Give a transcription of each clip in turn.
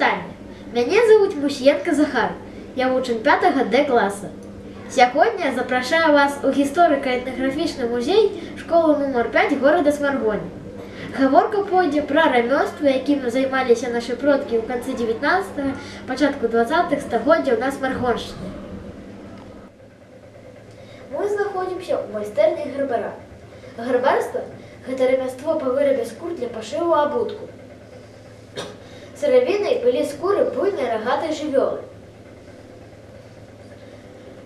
вітання! Мяне зовут Мусієнко Захар. Я вучень 5 Д класу. Сьогодні я запрошую вас у історико-етнографічний музей школи номер 5 города Сморгоні. Гаворка пойде про ремёствы, якими займалися наші продки у кінці 19-го, початку 20-х стагоддя у нас в Сморгонщині. Ми знаходимося у майстерні гербара. Гербарство – гэта ремество по вырабе скур для пошиву абутку. Сыравінай былі скуры буйной рогатой жывёлы.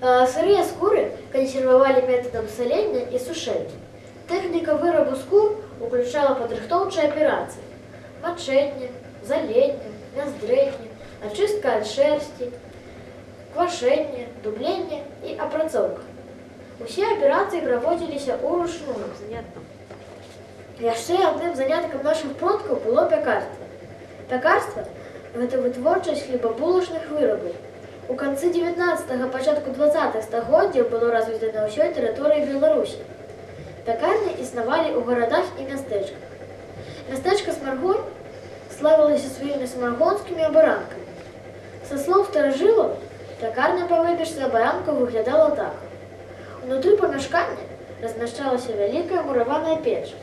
Сырые скуры консервовали методом соления и сушения. Техника вырабу скур уключала подрыхтоўчыя операции: мачэнне, заленне, няздрэнне, очистка от шерсти, квашэнне, дубленне и апрацоўка. Усе операции праводзіліся уручную. Яшчэ адным заняткам наших продкаў было пякарство. Пякарство – гэта вытворчасць хлебабулачных вырабаў. У канцы 19-го, пачатку 20-х стагоддзяў было развіта на ўсёй тэрыторыі Беларусі. Пякарні існавалі ў гарадах і мястэчках. Мястэчка Смаргонь славілася сваімі смаргонскімі абаранкамі. Са слоў старажылаў, пякарня па выпечцы абаранкаў выглядала так. Унутры памяшкання размяшчалася вялікая мураваная печ.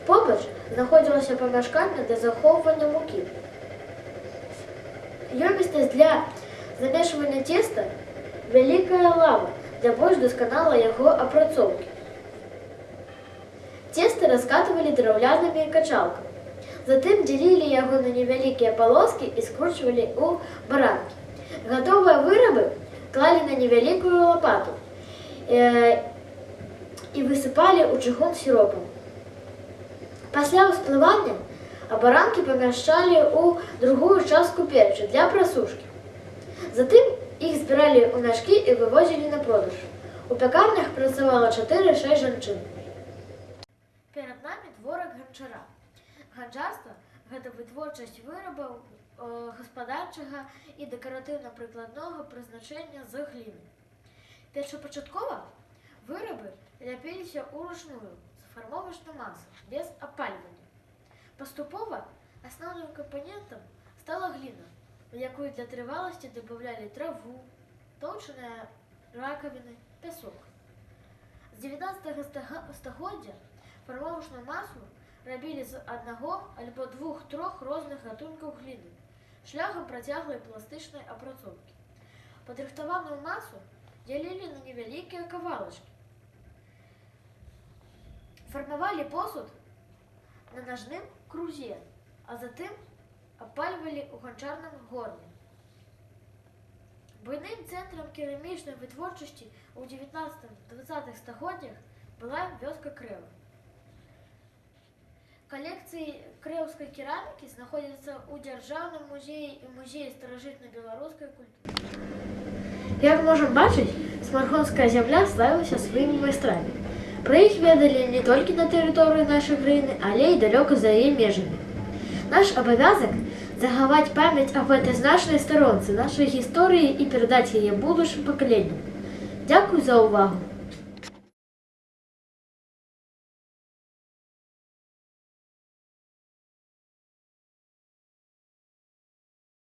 Побач знаходзілася памяшканне для захоўвання мукі. Ёмістасць для замешвання теста, вялікая лава для больш дасканалай яго апрацоўкі. Цесто раскатывалі драўлянымі качалкамі. Затым дзелілі яго на невялікія палоскі і скручвалі ў баранкі. Гатовыя вырабы клалі на невялікую лапату і высыпалі ў чыгун сіропам. Пасля ўсплывання абаранкі памяшчалі ў другую частку печы для прасушкі. Затым іх збіралі ў мяшкі і вывозілі на продаж. У пякарнях працавала 4-6 жанчын. Перад намі творак ганчара. Ганчарства – гэта вытворчасць вырабаў гаспадарчага і дэкаратыўна-прыкладнога прызначэння з гліны. Першапачаткова вырабы ляпіліся ўручную з фармовачнай масы, без апальвання. Паступова асноўным кампанентам стала гліна, у якую для трываласці дабаўлялі траву, тоўчаныя ракавіны, пясок. З 19-го стагоддзя фармовачную масу рабілі з аднаго альбо 2-3 розных гатункаў гліны шляхам працяглай пластычнай апрацоўкі. Падрыхтаваную масу дзялілі на невялікія кавалачкі. Фармавалі посуд на нажным крузе, а затым апальвалі ў ганчарным горне. Буйным цэнтрам керамічнай вытворчасці ў 19-20 стагоддзях была вёска Крэва. Калекцыі крэўскай керамікі знаходзяцца ў Дзяржаўным музеі і музеі старажытна-беларускай культуры. Як можам бачыць, смаргонская зямля славілася сваімі майстрамі. Пра іх ведалі не толькі на тэрыторыі нашай краіны, але і далёка за яе межамі. Наш абавязак – захаваць памяць аб гэтай значнай старонцы нашай гісторыі і перадаць яе будучым пакаленням. Дзякуй за ўвагу!